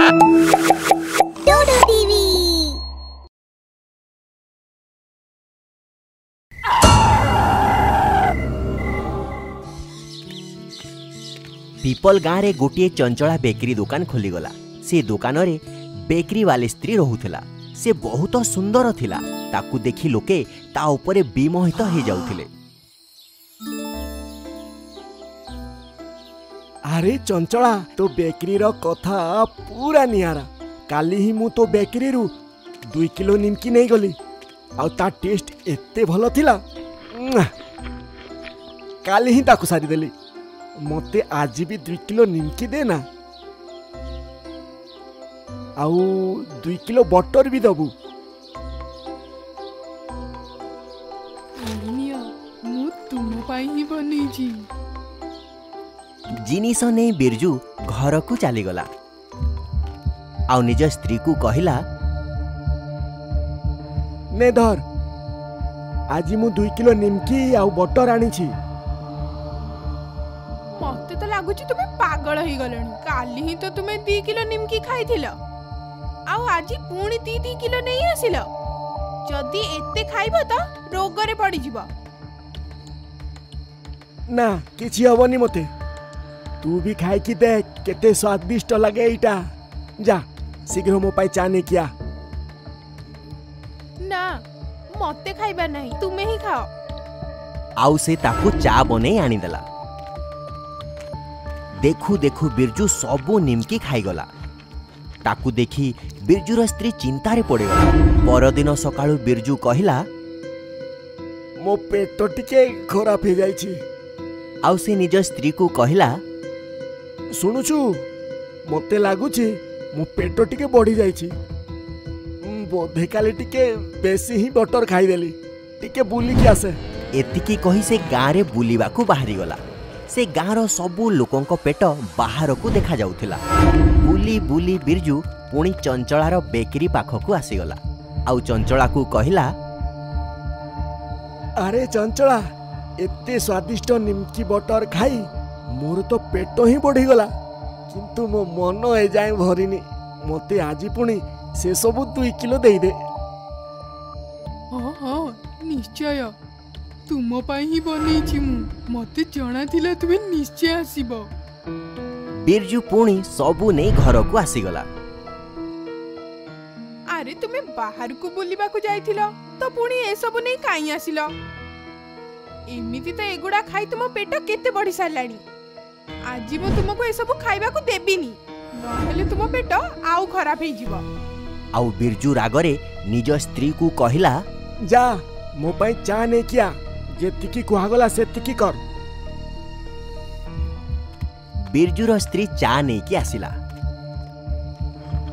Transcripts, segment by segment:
डोडो TV. People गाँव रे गोटे चंचला बेकरी दुकान खोलीगला। से दुकान रे बेकरी वाली स्त्री रहुथिला। से बहुत सुंदर थिला। ताकू देखी लोके ता उपरे विमोहित हो जाउथिले। अरे चंचला तो बेकरी रो कथा पूरा नियारा। काली ही मु तो बेकरी रु 2 किलो निमकी नहीं गली। आउ ता टेस्ट एते भलो थिला। काली ही ताकू सारी देली। मते आज भी 2 किलो निमकी देना। आउ 2 किलो बटर भी दबु। मु तुम पाई ही बनीची। जिनिस नहीं बिरजू घर को चलीगला। आउ निज स्त्री को कहिला, ने धर आज मु 2 किलो निमकी आउ बटर आनी छी। मते तो लागुची तुमे पागल ही गलणी। काली ही तो तुमे 2 किलो निमकी खाइथिला। आउ आज पुणी 2 किलो नहीं आसिला। जदी एते खाइबो तो रोग रे पड़ी जिवो। ना किछि हबनी मते। तू भी खाई की देख केते स्वादिष्ट लगे इटा। जा शीघ्र मो पाई चाने किया। ना मते खाइबा नहीं, तुमे ही खाओ। आउ से ताकू चा बने आनी देला। देखू देखू बिरजू सबू निमकी खाईगला। ताकू देखी बिरजूर स्त्री चिंतारे पड़ेगला। परदिन सकाळु बिरजू कहिला, मो पेट टिके खराब हो जाई छी। आउ से निज स्त्री को कहिला, सुनुछु मते लागुची मो पेट टिके बढ़ी जाई छी। बोधे काली टिके बेसी ही बटर खाई देली। टिके बुली के आसे। एतिकी कही से गाँ रे बुलिबा को बाहरी गला। से गाँर सबू लोकंक पेट बाहर को देखा जाउथिला। बुली बुली बिरजू पुणी चंचलार बेकरी पाखकू आसीगला। आउ चंचला को कहिला, अरे चंचला एते स्वादिष्ट निमकी बटर खाई मोर तो पेट ही बढ़ी गला। किंतु मो मन ए जाए भरिनी। मते आज पुणी से सब 2 किलो दे दे। हाँ हाँ निश्चय तुम पाई ही बनेची। मते जणा थिला तुमे निश्चय आसीबो। बिरजू पुणी सबू नहीं घर को आसीगला। अरे तुमे बाहर को बुलिबा को जाइथिलो तो पुणी ए सब नहीं काई आसिलो। एमिति तो एगुडा खाई तुम पेट केते बढ़ी सारलानी। आज मु तुमको ए सब खाइबा को देबिनी। नहेले तुम पेट आउ खराब हे जिवो। आउ बिरजू रागरे निज स्त्री को कहिला, जा मो पाई चा ने किया। जेतिकी कुहागला सेतिकी कर। बिरजूर स्त्री चा नहीं कि आसिला।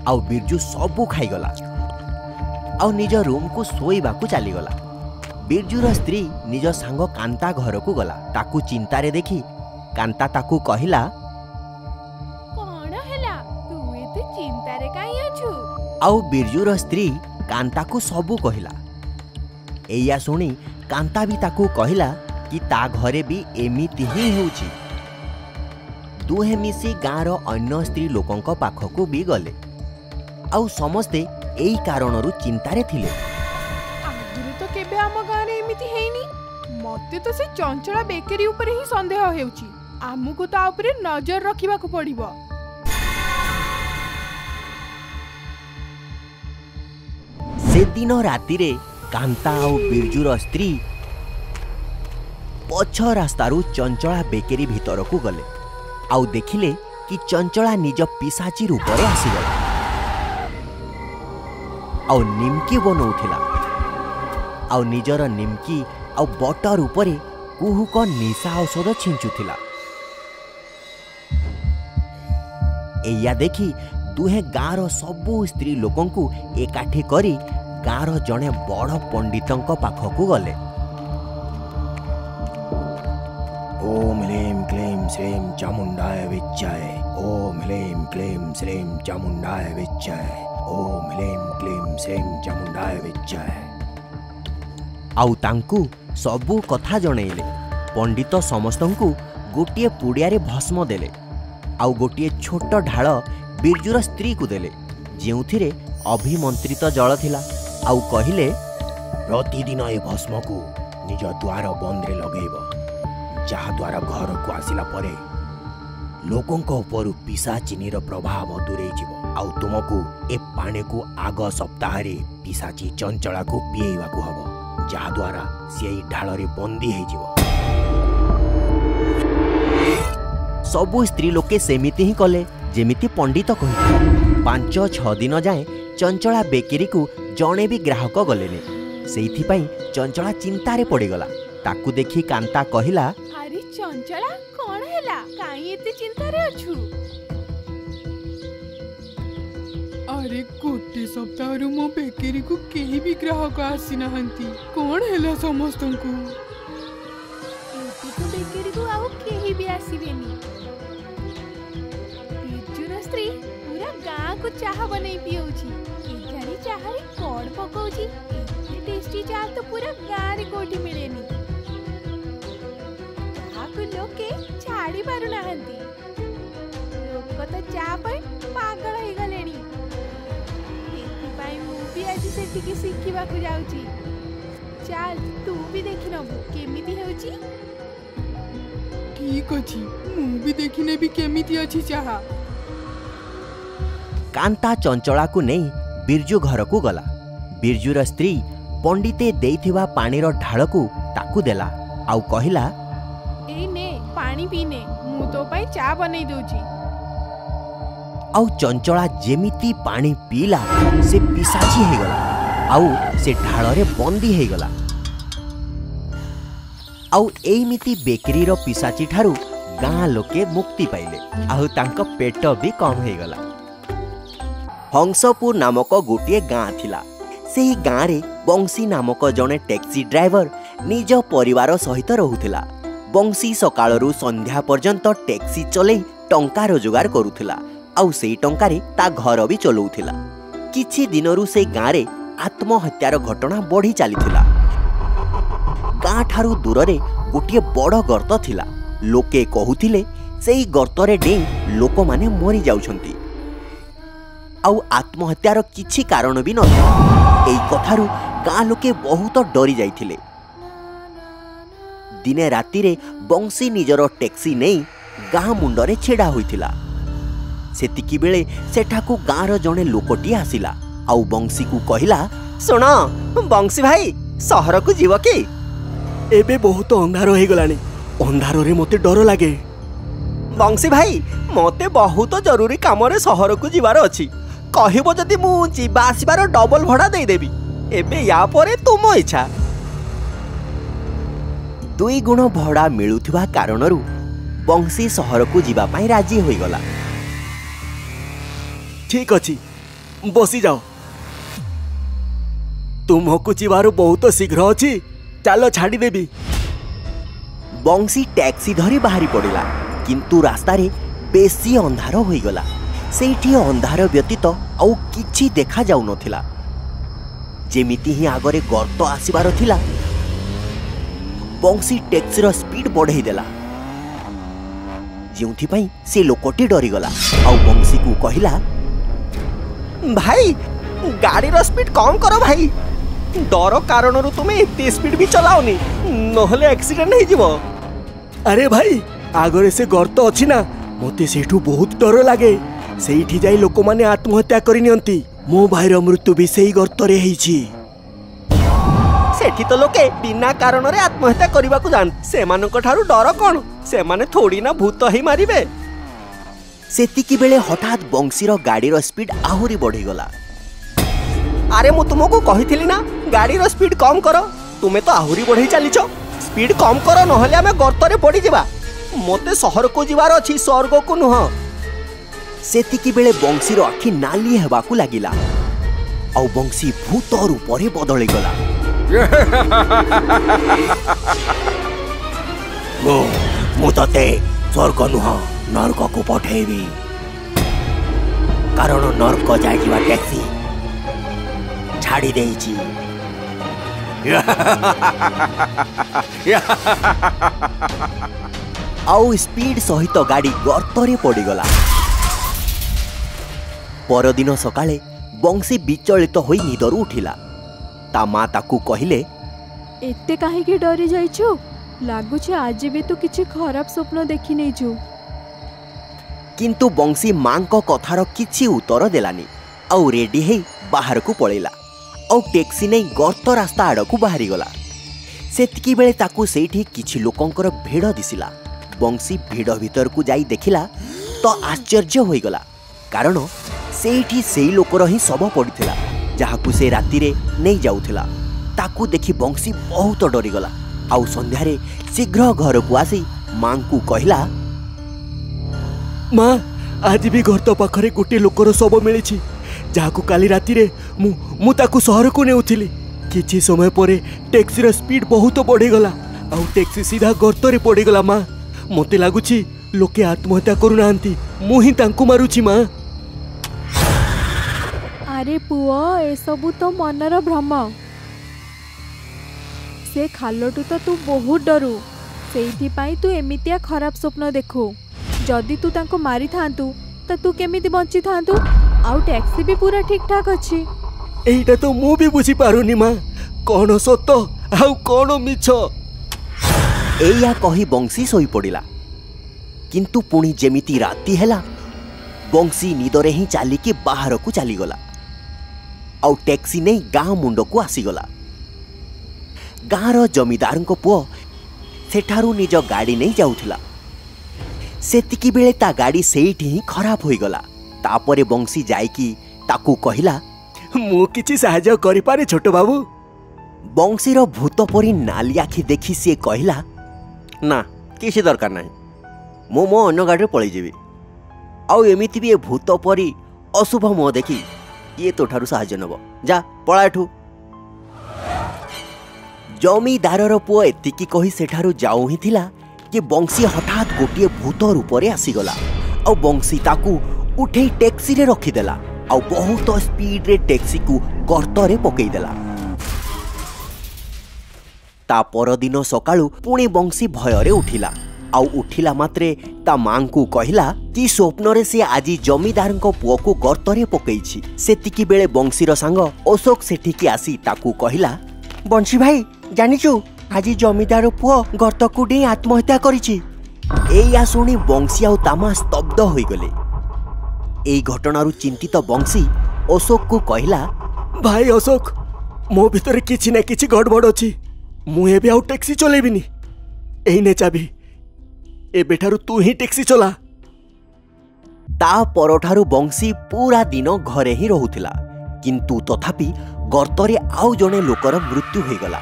आउ बिरजू सबू खाईगला। आउ निज रूम को सोईबा को चलीगला। बिरजूर स्त्री निज सांग कांता घर को गला। ताकू चिंतारे देखी कांता ताकू कहिला, कोन हैला तू एते चिंतारे काई अछु। आउ बिरजूर स्त्री कांता को सबू कहिला। एया सुनी कांता भी ताकू कहिला कि ता घरे भी एमिति ही होउची। दुहे मिसी गाँर अन्य स्त्री लोकंक पाखकू भी गले। आउ समस्ते एई कारणरू चिंतारे थिले। आगुरु तो केबे आम गाँ रे एमिति हेइनी। मते तो से चंचला बेकरी ऊपर ही संदेह हेउची। आमुको ता ऊपर नजर रखिबा को पड़िबो। से दिन राति रे कांता आउ बिरजूर स्त्री पछ रास्तारू चंचला बेकरी भीतर को गले। आउ देखिले कि चंचला निज पिसाची रूप रे आसीगला। आउ निमकी बनौथिला। आउ निजर निमकी आउ बटर उपरे कुहुक निशा औषध छिंचुथिला। एया देखी दुहे गाँर सबू स्त्री लोकंकु एकाठी करी गाँर जड़े बड़ पंडितंक पाखकू गले। ओम ह्लीं क्लीं श्रीं चामुंडाय विच्चाय। ओम ह्लीं क्लीं श्रीं चामुंडाय विच्चाय। ओम ह्लीं क्लीं श्रीं चामुंडाय विच्चाय। आउ तांकू सबू कथा जणैले। पंडित समस्तंकु गोटिए पुड़िया रे भस्म देले। आउ गोटिए छोट ढाल बिरजूर स्त्री को देले जेउथिरे अभिमंत्रित जल थिला आउ कहिले प्रतिदिन ए भस्म को निज द्वार बंद रे लगेब जहा द्वारा घर को आसिला परे लोकंक ऊपर पिशाचिनीर प्रभाव दूरे जीव आउ तुमको ए पानी को आग सप्ताह रे पिशाची चंचला को पिएवा को हबो जहा द्वारा सेई ढाल रे बंदी हे जीव। सबु स्त्री लोके सेमिति ही कले जेमिति पंडित कहि 5-6 दिन जाए चंचला बेकरी को जणे भी ग्राहक गलेने सेइथि पई चंचला चिंता रे पड़ीगला ताकू देखि कांता कहिला अरे चंचला कोन हैला काई एते चिंता रे अछु? अरे गोटे सप्ताह रु मो बेकरी को केही भी ग्राहक आसी नहंती कोन हैला समस्तंकु एते तो बेकरी को आउ केही भी आसीबेनी बिरजूर स्त्री पूरा गाँ को चाह बनै पियौची एठानी चाह रे कोड पकौची एते टेस्टी चाह तो पूरा गाँ रे कोठी मिलेनी लोके छाड़ी पारु नाहंती लोक तो चाह पर पागल हो गलेनी एथिपाई मु भी आज सेठी शिखिबा को जाउची चल तू भी देखि नबु केमिति हेउची। ठीक अछि मु भी देखिने भी केमिति अछि चाह। कांता चंचला को नहीं बिरजू घर को गला बिरजूर स्त्री पंडिते देइथिबा पानीर ढाल को ताकू देला आउ कहिला ए ने पानी पीने मु तो पाई चा बनै दोची आउ चंचला जेमिति पानी पीला से पिसाची हे गला आउ से ढाल रे बंदी हे गला आउ एमिति बेकरी रो पिसाची ठारू गाँ लोके मुक्ति पाइले आउ तांको पेट भी कम हे गला। हंसपुर नामक गोटे गाँ थिला सेही गाँ रे बंसी नामक जने टैक्सी ड्राइवर निज परिवार सहित रहुथिला बंसी सकाळरू संध्या पर्यंत टैक्सी चले टंका रोजगार करुथिला आउ सेई टंकारे ता घर भी चलौथिला किछि दिनरू से गाँ रे आत्महत्यार घटना बढ़ी चलीथिला गाँ ठारू दूर रे गोटे बड़ गर्त थिला लोके कहुथिले सेई गर्तरे डेई लोक माने मरि जाउछंती आउ आत्महत्यार किछि कारण भी नथिला एई कथारू गाँ लोके बहुत डरी जाइथिले दिने राति रे बंसी निजर टैक्सी नहीं गाँ मुंडरे छेड़ा होइथिला सेतिकी बेले सेठाकू गाँर जने लोकटी आसिला आउ बंसी को कहिला सुन बंसी भाई सहर को जीव कि एबे बहुत अंधार हो गलानी अंधार रे मते डर लागे बंसी भाई मते बहुत जरूरी काम रे सहर को जीवार अछि कहिबो जदि मु जीवा आसीबार डबल भड़ा दे देबी एबे या परे तुम इच्छा 2 गुण भड़ा मिलुथिबा कारणरू बंसी सहर को जीवा पाई राजी होई गला। ठीक अछि बसी जाओ तुमको जीवार बहुत शीघ्र अछि चलो छाड़ी देबी। बंसी टैक्सी धरी बाहरी पड़िला किंतु रास्ता रे बेसी अंधार होई गला सेठी अंधार व्यतीत आउ किछि देखा जाउ नथिला जेमिति ही आगरे गर्त आसीबार थिला बंसी टैक्सीर स्पीड बढ़ाई देला जेउथि पई से लोकटी डरी गला आउ बंसी को कहिला भाई गाड़ी रो स्पीड कम करो भाई डर कारणरू तुमे एते स्पीड भी चलाओनी नहले एक्सीडेंट हो जिवो। अरे भाई आगरे से गर्त अछि ना मते सेठू बहुत डर लागे सेठी जाई लोक माने आत्महत्या करि नियंती मो भाईर मृत्यु भी सेही गर्त रे हेछि सेठी तो लोके बिना कारण रे आत्महत्या करबा को जान सेमानक ठारू डर कोन सेमाने थोड़ी ना भूत ही मारिबे। सेतिकी बेले हठात बंसीर गाड़ीर स्पीड आहुरी बढ़ी गला अरे मु तुमको कहिथिली ना गाड़ीर स्पीड कम करो तुमे तो आहुरी बढ़ी चलीछ स्पीड कम करो नहले आमे गर्त रे पड़ी जिबा मते शहर को जीवार अछि स्वर्ग को नुह। सेतिकी बेले बंसीर आखि नाली हेबा को लागिला आउ बंसी भूत रूप रे बदली गला मु तते स्वर्ग नुह नरक को पठेबी कारण नरक जाइवा टैक्सी छाड़ी देइछि। आउ स्पीड सहित गाड़ी गर्त रे पड़ी गला परदिन सकाळे बंशी विचलित होई निदरू उठिला। ता माँ ताकू कहिले, एते काहेकि डरी जाइछु? लागुछ आज भी तू किछि खराब स्वप्न देखि नेछु। किंतु बंशी माँ को कथार किछि उत्तर देलानी आउ रेडी हे बाहर को पळेला आउ टैक्सी नहीं गर्त रास्ता आड़ को बाहरी गला। सेतिकी बेले ताकू सेठी किछि लोकंकर भिड़ दिसिला। बंशी भिड़ भीतर को जाई देखिला तो आश्चर्य होई गला, कारण सेठी सेई लोकर ही शव पड़िथिला जहाकू से राति रे नहीं जाउथिला। ताकू देखि बंशी बहुत डरी गला आउ संध्यारे शीघ्र घर को आसी माँ को कहला, माँ आज भी घर तो पाखरे गोटे लोकर शव मिली जहाकू काली राति रे मु ताकू सहर को नेउथिली। किछि समय परे टैक्सी स्पीड बहुत बढ़ीगला आउ टैक्सी सीधा गर्त रे पड़ीगला। माँ मते लागुछि लोके आत्महत्या करू नांती, मु ही तांकू मारुछि। माँ अरे पुओ ए सबु तो मनर भ्रम। से खालटू तो तू बहुत डरू, सेइथि पाई तू एमितिया खराब स्वप्न देखू। जदि तू तांको मारी थांतु त तू केमिति बंची थांतु? आउ टैक्सी भी पूरा ठीक ठाक अछि। एइटा तो मु भी बुझी पारुनी माँ, कोन सत आउ कोन मिछ। एया कही बंशी सोई पड़िला। किंतु पुणी जेमिति राति हैला बंशी निदरे ही चलिकी बाहर को चलीगला आउ टैक्सी नहीं गाँ मुंड को आसीगला। गाँर जमीदार को पुओ सेठारू निज गाड़ी नहीं जाउथिला। सेतिकी बेले ता गाड़ी सेठी ही खराब होई गला। तापरे बंशी जाइकी ताकू कहिला, मु किछि सहाय्य करि पारे छोटो बाबू। बंशीर भूत परी नाली आखि देखि से कहिला, ना किसी दरकार नहीं, मु मो अन्य गाड़ी पळै जेबी। आउ एमिति भी ए भूत परी अशुभ मुह देखी ये तो ठारू साहाय्य नब, जा पळा एठू। जमीदारर पुओ एतिकी कही सेठारू जाऊ ही थिला कि बंशी हठात गोटे भूत रूप रे आसीगला आउ बंशी ताकू उठे टैक्सी रे रखीदेला आउ बहुत स्पीड रे टैक्सी को गर्त रे पकई देला। ता परदिन सकाळू पुणी बंशी भय उठिला आउ उठिला मात्रे ता मां को कहिला कि स्वप्न रे से आज जमीदार पुओ को गर्त रे पकईछि। सेतिकी बेले बंशीर सांग अशोक सेठिकी आसी ताकू कहिला, बंशी भाई जानिचु आज जमीदार पुओ गर्त को डे आत्महत्या करिछि। एया सुनी बंशी आउ तामा स्तब्ध होई गले। एई घटनारू चिंतित बंशी अशोक को कहिला, भाई अशोक मो भितर किछि ना किछि गड़बड़ अछि, मु एबे आउ टैक्सी चलेबिनी। एइने चाबी, एबे ठारू तू ही टैक्सी चला। ता परठारू बंशी पूरा दिन घरे ही रहुथिला, किंतु तथापि गर्तरे आउ जणे लोकर मृत्यु होईगला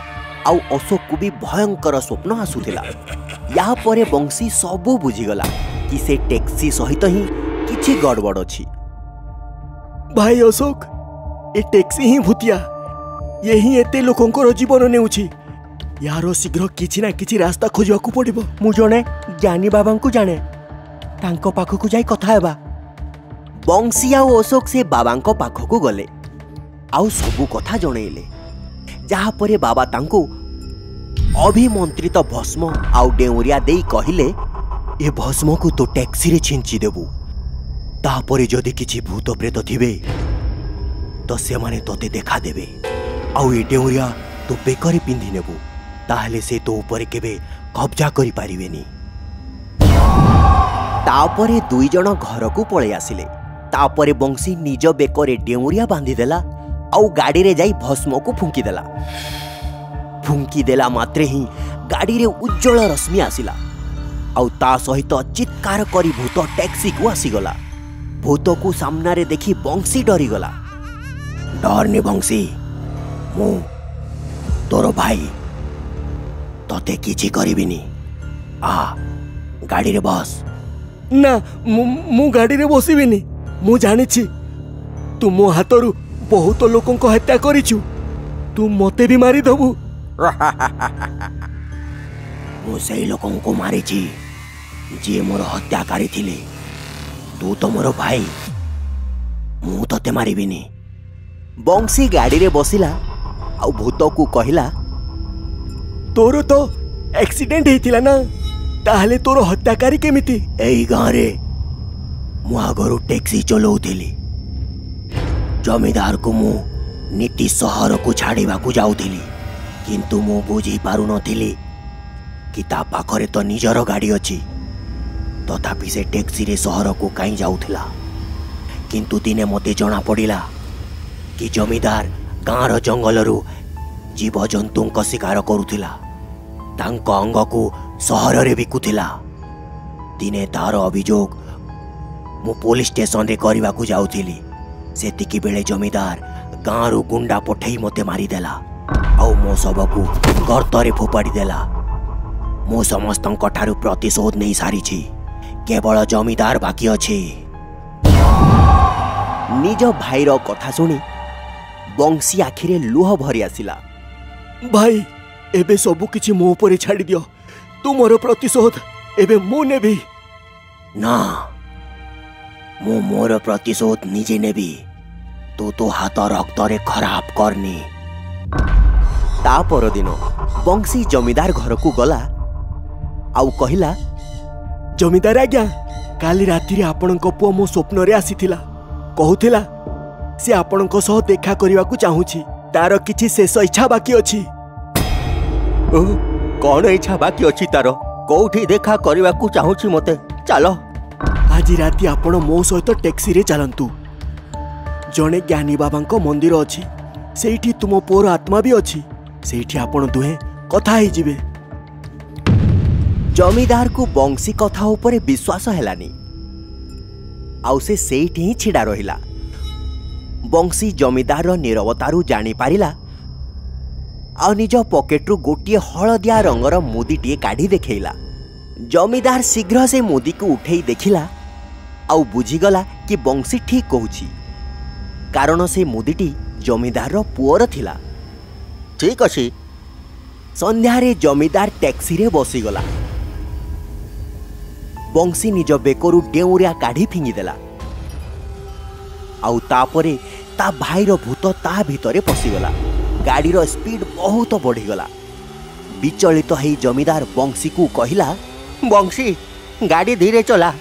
आउ अशोक को भी भयंकर स्वप्न आसुथिला। या परे बंशी सबू बुझीगला कि से टैक्सी सहित ही किछि गड़बड़ अछि। भाई अशोक ए टैक्सी ही भूतिया, यही एते लोकंकर जीवन नेउछि। यार शीघ्र किछि ना किछि रास्ता खोजवा को पड़िबो। मु जणे ज्ञानी बाबा को जाने, तांको पाखकु जाई कथा हेबा। बंशी आउ अशोक से बाबा पाखकु गले आउ सबू कथा जणेले। जहा परे बाबा तांको अभिमंत्रित भस्म आउ डेउरिया देई कहिले, ए भस्म को तो टैक्सी रे छिंची देबू, तापरे जदि किछि भूत प्रेत थिबे तो से माने तोते देखा देबे आउ ए डेउरिया तो बेकरे पिंधि नेबू, ताहले से तो ऊपर केबे कब्जा करि पारिबेनी। तापरे दुई जण घर को पळे आसिले। तापरे बंशी निज बेकरे डेउरिया बांधी देला आउ गाड़ी रे जाई भस्म को फुंकी देला। फुंकी देला मात्रे ही गाड़ी रे उज्जवल रश्मि आसिला आउ ता सहित चित्कार करी भूत टैक्सी को आसीगला। भूत को सामना रे देखी बंशी डरी गला। डरनी बंशी, मु तोर भाई, तोते किछि करिबिनी। आ गाड़ी रे बस। ना मु गाड़ी रे बसिबिनी। मु जानिछि तू मो हातरू बहुत लोकों को हत्या करिछु, तू मते भी मारी दबू। मु सेई लोकों को मारिछि जे मोर हत्याकारी थिले। तू तो मोर भाई, मु तते मारिबिनी। बंशी गाड़ी रे बसिला आउ भूत को कहिला, तोर तो एक्सीडेंट हेतिला ना, ताहले तोर हत्याकारी केमिति? एई गाँ रे मु आगरू टैक्सी चलाउथिली, जमीदार को मु नीति सहर को छाड़वा को जाऊली, किंतु मु बुझी पारु नथिली कि ता पाखरे तो निजर गाड़ी अच्छी, तथापि से टैक्सी रे सहर को कहीं जाऊला। किंतु दिने मते जना पड़िला कि जमीदार गाँर जंगलरू जीवजंतु शिकार करुथिला, तांको अंग को सहर रे बिकुथिला। दिने तार अभियोग मु पुलिस स्टेशन रे करबा को जाउथिली, सेतिकी बेले जमीदार गाँरु गुंडा पठेई मते मारिदेला आउ मो सबकू गर्तरे फोपाड़ी देला। मु समस्तंक ठारू प्रतिशोध नहीं सारिछि, केवल जमीदार बाकी अछि। निज भाईर कथा सुनी बंशी आखिरे लुह भरी आसिला। भाई एबे सबु किछि मो ऊपर छाड़ी दियो, तुमरो प्रतिशोध एबे मु नेबी। ना, मु मोर प्रतिशोध निजे नेबी, तू तो हाथ रक्तरे खराब करनी। ता पर दिन बंशी जमीदार घर को गला आउ कहिला, जमीदार आज्ञा, काली राति रे आपणक पुओ मो स्वप्न रे आसीथिला, कहूथिला से आपणक सह देखा करबा को चाहूछि, तार किछि शेष इच्छा बाकी अछि। कौन इच्छा बाकी अछि तार? कोठी देखा करबा को चाहूछि मते? चलो आज राति आपण मो सहित टैक्सी रे चलंतु। जणे ज्ञानी बाबांको मंदिर अछि, सेठी तुम पुओर आत्मा भी अछि, सेठी आपण दुहे कथा ही जिवे। जमीदार को बंशी कथा ऊपर विश्वास हेलानी, आउ से सेठी ही छिड़ा रहिला। बंशी जमीदार नीरवतारू जानी पारिला आ निज पॉकेट्रु गोटे हलदिया रंगर मुदीटे काढ़ी देखैला। जमीदार शीघ्र से मुदी को उठेई देखिला आउ बुझीगला कि बंशी ठीक कहूछि, कारण से मुदीटी जमीदार पुअर थिला। ठीक अछि। संध्यारे जमीदार टैक्सी रे बसीगला। बंशी निज बेकरू डेउरिया काढ़ी फिंगिदेला आउ तापरे ता भाईर भूत ता भितरे पशिगला। गाड़ीर स्पीड बहुत बढ़ीगला। विचलित हेई जमीदार बंशी को कहिला, बंशी गाड़ी धीरे चला,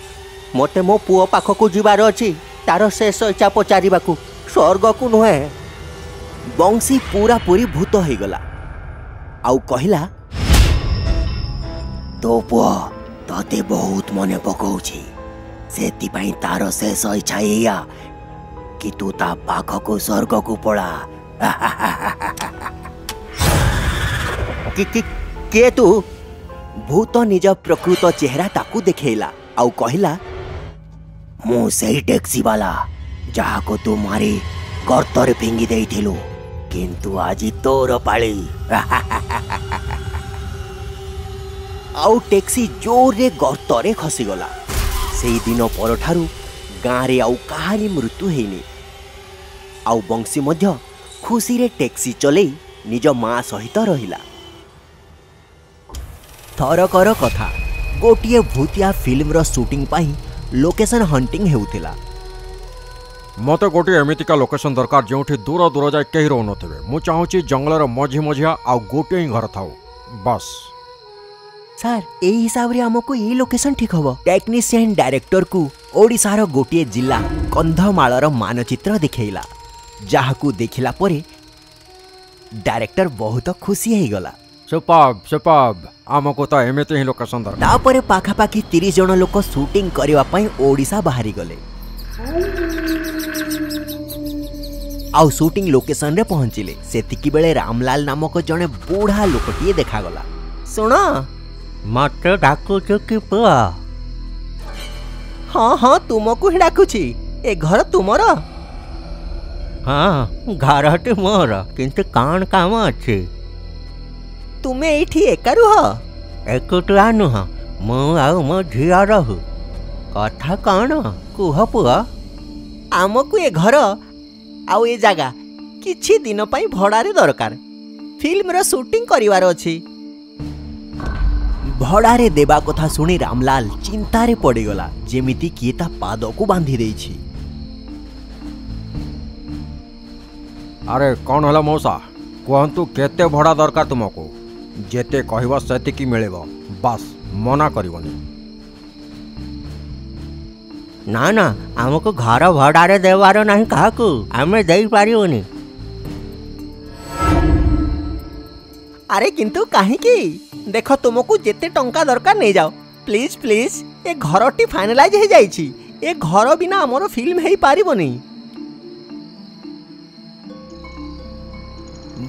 मते मो पुओ पाखकू जिबार अछि, तार शेष इच्छा पचारिबाकू, स्वर्ग को नुहे। बंशी पूरा पूरी भूत होइगला आउ कहिला, तो पुओ तते बहुत मने पकाउछि, सेतिपाई तार शेष इच्छा एया कि तू ता पाखकू स्वर्ग को पड़ा। के तू? भूत निज प्रकृत चेहरा ताकू देखैला आउ कहिला, मु सेही टैक्सी वाला जहा को तू मारी गर्तरे फिंगी देइथिलु, किंतु आज तोर पाली। आउ टैक्सी जोर रे गर्तरे खसीगला। सेही दिन परठारू गाँ रे आउ कहानी मृत्यु हेनी। आउ बंशी मध्य खुशी रे टैक्सी चलई निज माँ सहित रहिला। थरकर कथा, गोटिए भूतिया फिल्म रो शूटिंग पाई लोकेशन हंटिंग हेउथिला। मत गोटे एमितिका लोकेशन दरकार जोठी दूर दूर जाए कहीं रहो नथिबे। मु चाहूची जंगलर मझी मझिया आ गोटे ही घर थाउ बस। सर एई हिसाब रे हमको ई लोकेशन ठीक हबो। टेक्नीशियन डायरेक्टर को ओडिसार गोटे जिला कंधमालर मानचित्र देखैला, जाहाकू देखिला परे डायरेक्टर बहुत खुशी हो गला। सुपर्ब सुपर्ब, आमको तो एमिति ही लोकेशन दरकार। तापरे पाखापाखी 30 जन लोक शूटिंग करबा पई ओडिसा बाहरी गले। आउ शूटिंग लोकेशन रे पहुंचिले। सेतिकी बेले रामलाल नामक जने बूढ़ा लोकटिए देखा गला। सुन मत डाकुछु कि पुआ? हाँ हाँ तुमको ही डाकुछि। ए घर तुमर? हाँ घरटी मोर, किंतु कौन काम अच्छे? तुमे एठी एका रुह? एकुटिया नुह, मु आउ मो झिया रहू। कथा कौन कुह पुआ? आमको ए घर आउ ए जागा किछि दिन पई भड़ारे दरकार। फिल्म रो शूटिंग करिवार अछि। भड़ारे देबा कथा सुनी रामलाल चिंतारे पड़ीगला, जेमिति किए ता पाद को बांधी देइछि। अरे कौन हला मौसा, कहतु केते भड़ा दरकार तुमको? जेते कहब सेतिकी मिलेब, बस मना करबनी। ना ना आमको घर भड़ारे देवार नहीं काहाकू आमे देई पारिबोनी। अरे किंतु काहींकी देख तुमको जेते टंका दरकार नहीं जाओ प्लीज प्लीज ए घरटी फाइनलाइज हो जाइछि ए घर बिना हमरो फिल्म हेई पारिबोनी।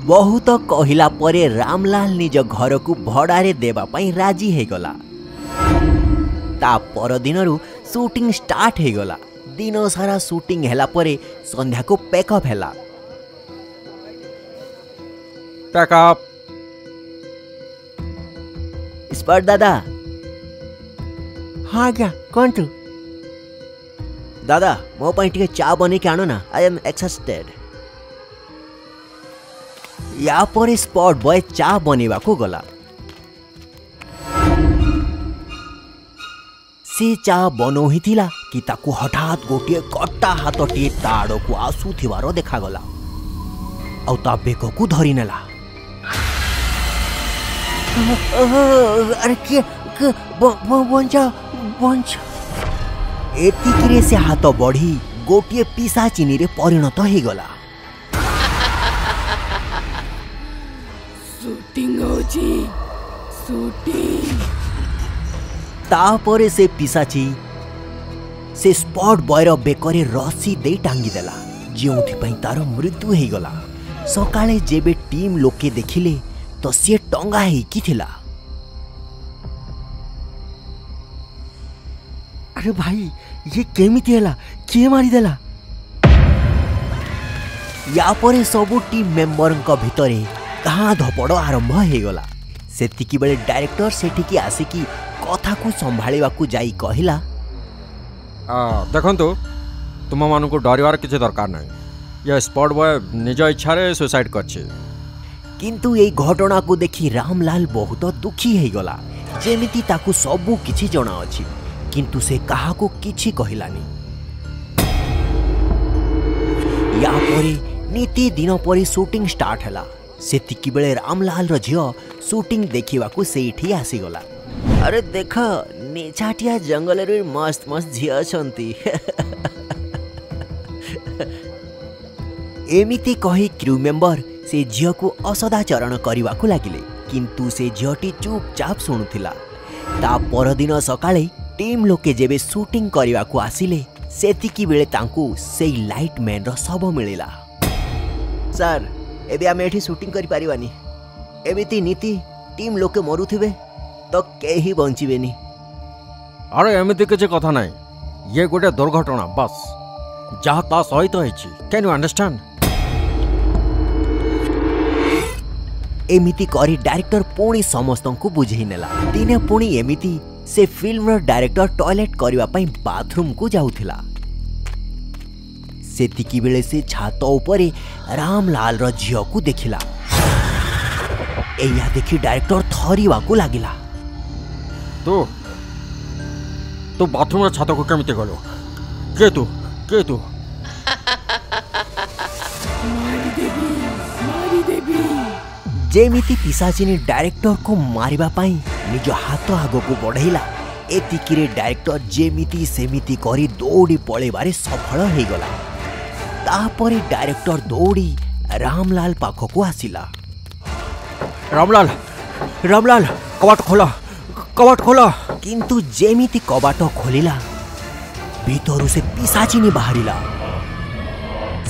बहुत कहिला परे रामलाल निज घर को भड़ारे देवा पई राजी हे गला। ता पर दिनरू शूटिंग स्टार्ट हे गला। दिन सारा शूटिंग हैला परे संध्या को पैकअप हैला। पैकअप स्पॉट दादा। हाँ क्या कौन तू दादा मो पई टिके चा बने के आनो ना आई एम एक्सॉस्टेड। या पर स्पॉट बॉय चा बनेवा को गला। से चा बनो ही थिला कि ताकू हठात गोटे कट्टा हाथटी ताड़ को आसुथिबार देखा गला और ता बेक को धरी नेला। अरे के बंचा बंचा एतिकिरे से हाथ बढ़ी गोटे पिशाचिनी रे परिणत हो गला। शूटिंग होची शूटिंग। तापरे से पिशाची से स्पॉट बॉयर बेकरे रस्सी दे टांगी देला जोंथि पई तार मृत्यु हो गला। सकाळे जेबे टीम लोके देखिले तो से टंगा ही की थिला। अरे भाई ये केमिति हैला के मारी देला। या परे सबु टीम मेंबर को भितरे कहाँ धपड़ आरंभ हो गला। सेतिकी बेले डायरेक्टर सेठिकी आसिकी कथा को संभाळिबा को जाई कहिला देखंतु तुम मान को डरवार किसी दरकार नहीं। ये स्पॉट बॉय निज इच्छा रे सुसाइड करछे। किंतु ये घटना को देखी रामलाल बहुत दुखी हो गला। जेमिति ताकू सबू किछि जणा अछि किंतु से कहा को किछि कहिलानी। या परे नीति दिन परी शूटिंग स्टार्ट हला। सेतिकी बेले रामलाल रो झियो शूटिंग देखिबा को सेठी आसी गला। अरे देख निछाटिया जंगल रे मस्त मस्त झियो अछंती। एमिति कही क्रू मेंबर से झियो को असदाचरण करने को लगिले किंतु से झियोटी चुपचाप शुणुथिला। ता परदिन सकाळे टीम लोके जेबे शूटिंग करने को आसिले सेतिकी बेले तांकू सेई लाइट मैन रो शव मिलिला। सर एबे आमे एठी शूटिंग करि पारिबानी। एमिति नीति टीम लोके मरुथिबे तो केही बंचिबेनी। अरे एमिति किसी कथा नहीं। ये गोटे दुर्घटना बस जहाँ ता सहित होइछि। Can you understand. एमिति करी डायरेक्टर पुणी समस्त को बुझेई नेला। दिने पुणी एमिति से फिल्म डायरेक्टर टॉयलेट करबा पई बाथरूम को जाउथिला। सेतिकी बेले से छात उपरे रामलाल रो झियो को देखिला। एया देखि डायरेक्टर थरीवा को लागिला। तू बाथरूम छात को केमिति गलो के तू मारी देवी। जेमिति पिशाचिनी डायरेक्टर को मारिबा पाई निज हाथ आगो को बढ़ेला। एतिकिरे डायरेक्टर जेमिति सेमिति करी दौड़ी पळेबारे सफल हो गला। तापरे डायरेक्टर दौड़ी रामलाल पाख को आसिला। रामलाल कबाट खोला। किंतु जेमिति कबाट खोलिला भीतरु से पिशाचिनी बाहरिला।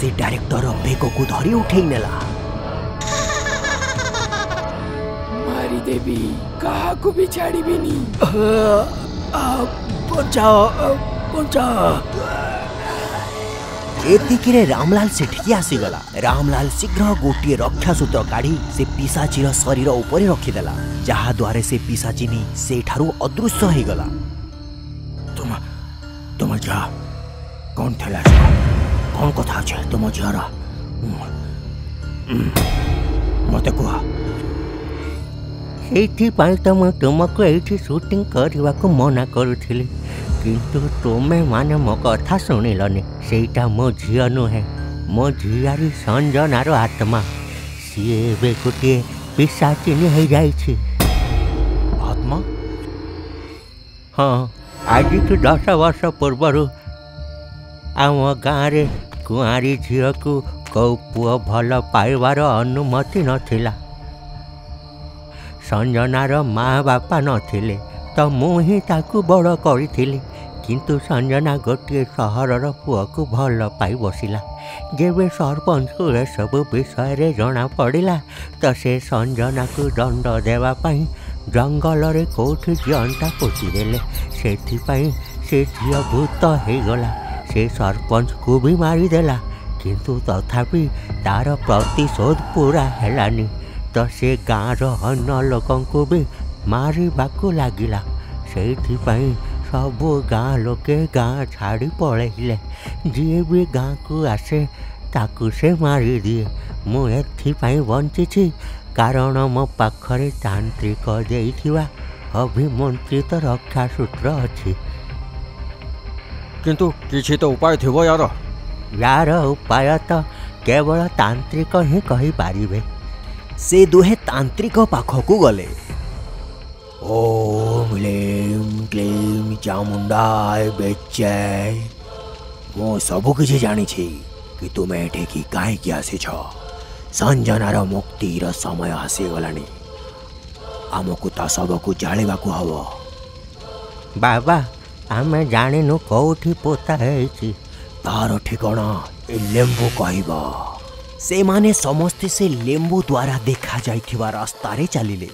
से डायरेक्टर बेको को धरी उठेई नेला। मारी देवी कहा को भी छाड़ीबिनी। बचाओ। एतिकिरे रामलाल सेठिकी आसीगला। रामलाल शीघ्र गोटे रक्षा सूत्र काढ़ी से पिशाचीर शरीर उपरे रखिदेला जहा द्वारा से पिशाचिनी सेठारु अदृश्य हो गला। तुम जा कौन थेला कौन कथा छे तुम झरा मते कुआ। ସେଇଥିପାଇଁ ତ ମୁଁ ତୁମକୁ ଏଇଠି ସୁଟିଂ କରିବାକୁ ମନା କରୁଥିଲି କିନ୍ତୁ ତୁମେ ମାନେ ମୋ କଥା ଶୁଣିଲନି। ସେଇଟା ମୋ ଝିଅ ନୁହେଁ, ମୋ ଝିଆରୀ ସଞ୍ଜନାର ଆତ୍ମା। ସିଏ ଏବେ ଗୋଟିଏ ପିଶାଚିନୀ ହେଇଯାଇଛି। आत्मा ହଁ, ଆଜିଠୁ 10 ବର୍ଷ ପୂର୍ବରୁ आम गाँव कुआरी झील को कौ पुओ भल पाइबार अनुमति नथिला। संजनार माँ बापा नथिले तो मुझे ताकू बड़ करी, किंतु संजना गोटे सहरर पुओ को भल पाई बसिला। जेबे सरपंच को ए सब विषय जना पड़ा तो से संजना को दंड देवाई जंगल रे कौटी जीवंता पोतीदेले। से झील भूत हो गला। से सरपंच को भी मारिदेला, किंतु तथापि तार प्रतिशोध पूरा हेलानी। तो से गाँव अन्य लोकं को भी मारिबाकू लागिला। सेइथिपाई सबु गाँ लोके गाँ छाड़ी पलैले। जी भी गाँ को आसे ताकू से मारी दिए। मु एथिपाई बंची कारण मो पाखरे तांत्रिक देइथिबा अभिमंत्रित रक्षा सूत्र अच्छी। किंतु किछि तो उपाय थिबो यार। यार उपाय तो केवल तांत्रिक ही कहि पारिबे। से दुहे तांत्रिक पाखकू गले। ओम ह्लीं क्लीं चामुंडाय बेच्चै। मो सबु किछि जानी छी कि तुमे एठे की काहे की आसीछ। संजनार मुक्तिर समय आसी गलानी। आमको ता सबको जाळिबाकू हबो। बाबा आमे जानिनु कोठी पोता हेछि। तार ठिकाना ए लेंबू कहबा। से माने समस्ते से लेंबू द्वारा देखा जाइथिबा रास्ता रे चलिले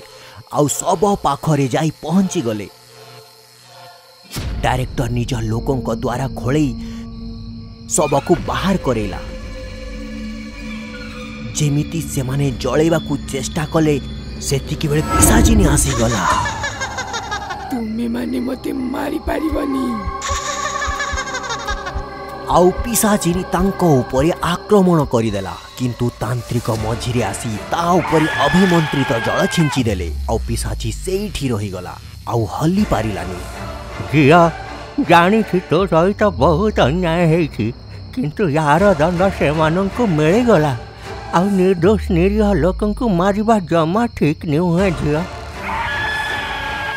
आउ सब पाखरे जाई पहुंची गले। डायरेक्टर निज लोकों को द्वारा खोलई सबको बाहर करेला। जेमिति से माने जळेबा को चेष्टा कले सेतिकी बेले पिशाचिनी आसी गला। तुमे माने मते मारी पारिबनी। आउ पिशाचिनी तांको ऊपर आक्रमण करिदेला, किंतु तांत्रिक मझिरे आसी ता ऊपर अभिमंत्रित जल छिंची देले। आउ पिशाची सेठी रही गला आउ हल्ली पारिलानी। झिया जानी तो सहित बहुत अन्याय हेछि, किंतु यार दंड से माननको मिली गला। आउ निर्दोष निरीह लोकंकु मारिबा जमा ठीक नुहे। झिया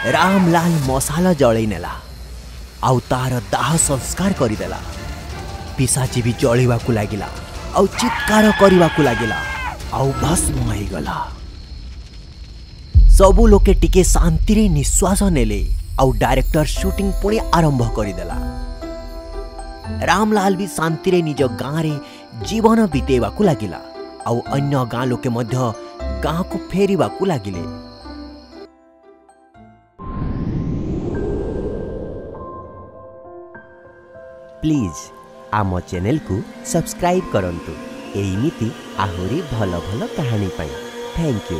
रामलाल मसाला जळई नेला आउ तार दाह संस्कार करिदेला। पिशाची भी जळिबाकू लागिला आउ चित्कार करिबाकू लागिला आउ भस्म होई गला। सबु लोके टिके शांति रे निश्वास नेले आउ डायरेक्टर शूटिंग पुणी आरंभ करिदेला। रामलाल भी शांति रे निज गाँ रे जीवन बितेबाकू लागिला आउ अन्य गाँ लोके मध्य गाँ को फेरिबाकू लागिले। प्लीज आम चैनल को सब्सक्राइब करंतु एमिति आहुरी भल भल कहानी पाई। Thank you.